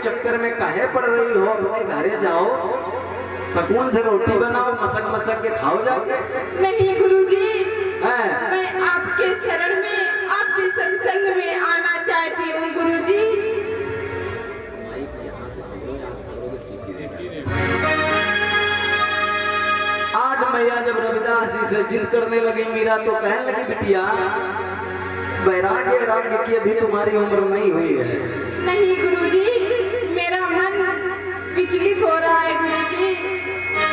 चक्कर में काहे पड़ रही हो? अपने घरे जाओ, सुकून से रोटी बनाओ, मसक मसक के खाओ जाके। नहीं गुरुजी, हैं? मैं आपके शरण में, आपके सत्संग में आना चाहती हूँ गुरुजी। आज मैया जब रविदास जी से जिद करने लगी, मीरा तो कहने लगी बिटिया वैराग्य राग्य की अभी तुम्हारी उम्र नहीं हुई है। नहीं गुरुजी, मेरा मन विचलित हो रहा है गुरुजी,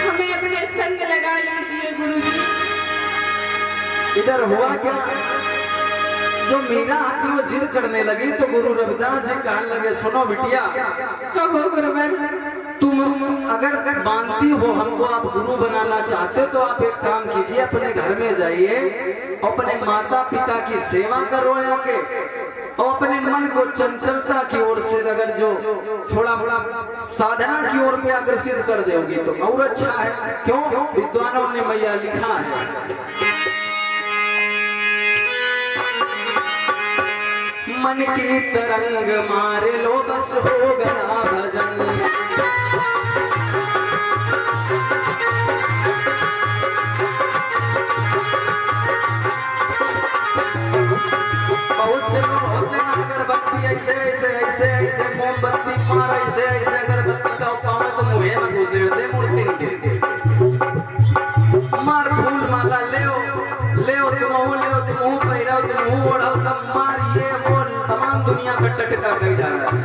हमें अपने संग लगा लीजिए गुरुजी। इधर हुआ क्या, जो मीरा आती वो जिद करने लगी तो गुरु रविदास जी कहने लगे सुनो बिटिया, कहो गुरुवर। तुम अगर मानती हो हमको, आप गुरु बनाना चाहते तो आप एक काम कीजिए, अपने घर में जाइए, अपने माता पिता की सेवा करो आके, और अपने मन को चंचलता की ओर से अगर जो थोड़ा साधना की ओर पे आकर्षित कर दोगी तो और अच्छा है। क्यों? विद्वानों ने मैया लिखा है, मन की तरंग मार लो बस हो गया भजन, बहुत से लोग होते ना अगरबत्ती ऐसे ऐसे ऐसे ऐसे मोमबत्ती मार ऐसे ऐसे अगरबत्ती का पावे तो मुहे में घुसेड़ दे मूर्ति के, मार फूल माला ले तुम पहिराओ तुम ओढ़ाओ, सब मार ये वो तमाम दुनिया का टटका कही जा रहा है।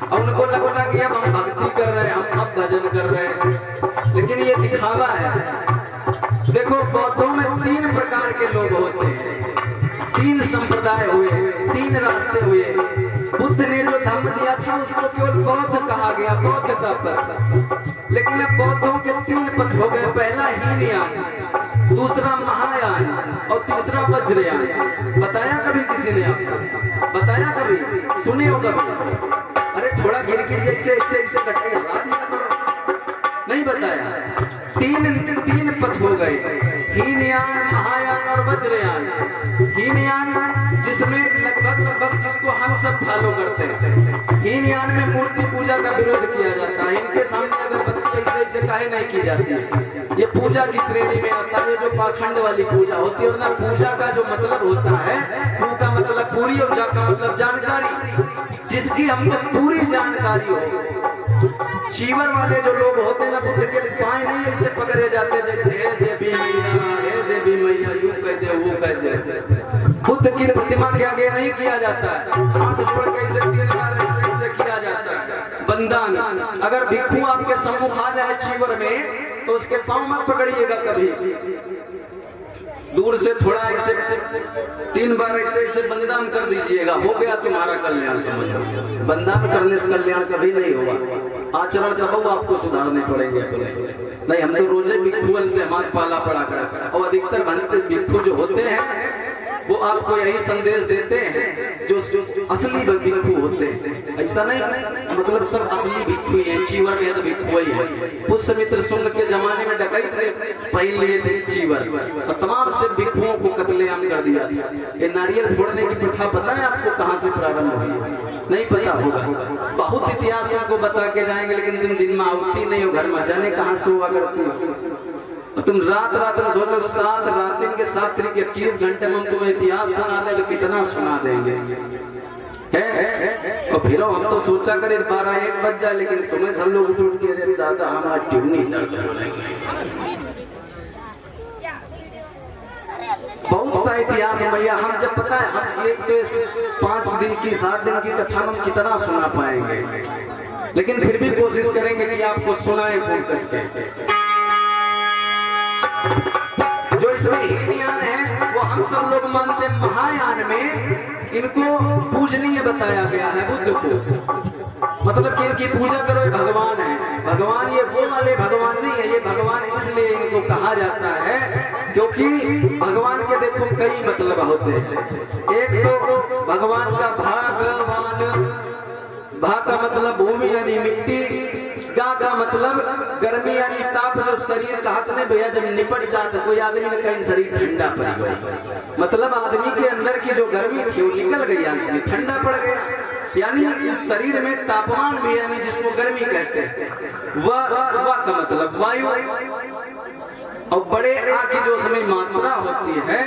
और उनको लगता कि अब हम भक्ति कर रहे हैं, हम अब भजन कर रहे हैं, लेकिन ये दिखावा है। देखो बौद्धों में 3 प्रकार के लोग होते हैं, 3 संप्रदाय हुए, 3 रास्ते हुए। बुद्ध ने जो धम्म दिया था उसको केवल बौद्ध कहा गया, बौद्ध का पथ। लेकिन अब बौद्धों के 3 पथ हो गए, पहला हीनयान, दूसरा महायान और तीसरा वज्रयान। बताया कभी किसी ने आपको? बताया कभी? सुने हो कभी? अरे थोड़ा गिर जैसे ऐसे ऐसे कटाई हला दिया करो, नहीं बताया। 3 पथ हो गए, हीनयान, महायान और वज्रयान। हीनयान जिसमें लगभग जिसको हम सब फॉलो करते हैं, हीनयान में मूर्ति पूजा का विरोध किया जाता है, इनके सामने अगरबत्ती ऐसे ऐसे काहे नहीं की जाती है, ये पूजा की श्रेणी में आता है। जो पाखंड वाली पूजा होती है, वरना पूजा का जो मतलब होता है, पू का मतलब पूरी और जा का मतलब जानकारी, जिसकी हमको पूरी जानकारी हो। चीवर वाले जो लोग होते हैं ना, बुद्ध के पाए नहीं ऐसे पकड़े जाते जैसे हे देवी मैया यूं कह दे वो कह दे। बुद्ध की प्रतिमा के आगे नहीं किया जाता है, हाथ जोड़ के ऐसे 3 बार ऐसे किया जाता है बंधन। अगर भिक्षु आपके सम्मुख आ जाए चीवर में तो उसके पांव मत पकड़िएगा कभी, दूर से थोड़ा ऐसे 3 बार ऐसे ऐसे बंधन कर दीजिएगा, हो गया तुम्हारा कल्याण। समझ लो, बंधन करने से कल्याण कभी नहीं होगा, आचरण तब आपको सुधारने पड़ेंगे अपने। नहीं, हम तो रोजे भिक्षुओं से हाथ पाला पड़ा कर, और अधिकतर भंते भिक्षु जो होते हैं वो आपको यही संदेश देते हैं जो असली भिक्षु होते हैं। ऐसा नहीं मतलब सब असली भिक्षु है, चीवर में तो भिक्षु ही है। पुष्यमित्र शुंग के जमाने में डकैत ने पहन लिए थे चीवर, और तमाम से भिक्षुओं को कत्लेआम कर दिया था। ये नारियल फोड़ने की प्रथा पता है आपको कहाँ से प्रारंभ हुई? नहीं पता होगा, बहुत इतिहास तुमको बता के जाएंगे, लेकिन तुम दिन में आवती नहीं हो, घर में जाने कहाँ से हुआ करती हो। तुम रात में सोचो 7 रात के 7 तरीके 21 घंटे में हम तुम्हें इतिहास सुना दे तो कितना सुना देंगे है? और फिर हम तो सोचा करे 12-1 बज जाए, लेकिन तुम्हें सब लोग उठ के अरे दादा हमारा ट्यूनी दर्द बोलेंगे। बहुत सा इतिहास भैया, हम जब पता है हम एक तो 5 दिन की 7 दिन की कथा हम कितना सुना पाएंगे, लेकिन फिर भी कोशिश करेंगे कि आपको सुनाए खूब कस के। जो इसमें हीनयान है वो हम सब लोग मानते हैं, महायान में इनको पूजनीय बताया गया है बुद्ध को, मतलब कि इनकी पूजा करो, ये भगवान है। भगवान ये वो वाले भगवान नहीं है, ये भगवान इसलिए इनको कहा जाता है क्योंकि भगवान के देखो कई मतलब होते हैं। एक तो भगवान का भा का मतलब भूमि यानी मिट्टी, गा का मतलब गर्मी यानी ताप, जो शरीर का हाथ ने भैया जब निपट जाता कोई आदमी ने कहीं शरीर ठंडा पड़ गया, मतलब आदमी के अंदर की जो गर्मी थी वो निकल गई, आदमी ठंडा पड़ गया। यानी इस शरीर में तापमान भी यानी जिसको गर्मी कहते हैं, वह का मतलब वायु, और बड़े आ की जो उसमें मात्रा होती है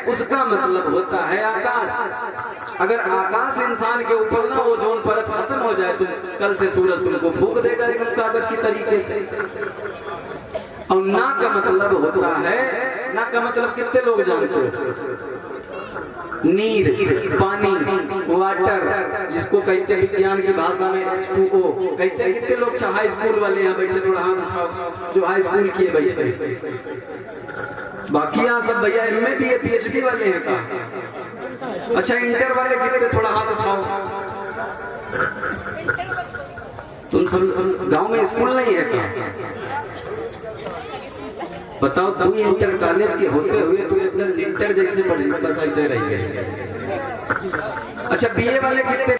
उसका मतलब होता है आकाश। अगर आकाश इंसान के ऊपर ना ओजोन परत खत्म हो जाए तो कल से सूरज तुमको फूंक देगा एकदम कागज की तरीके से। और ना का मतलब होता है, ना का मतलब कितने लोग जानते हो? नीर, पानी, वाटर, जिसको कहते हैं विज्ञान की भाषा में H2O कहते हैं। कितने लोग हाई स्कूल वाले यहाँ बैठे, थोड़ा हाथ उठाओ जो हाई स्कूल किए बैठे। बाकी यहाँ सब भैया MA BA PhD वाले हैं का? अच्छा इंटर वाले कितने, थोड़ा हाथ उठाओ। तुम सब गांव में स्कूल नहीं है क्या? बताओ, तू इंटर कॉलेज के होते हुए तू एकदम इंटर जैसे पढ़, बस ऐसे रह गए। अच्छा BA वाले कितने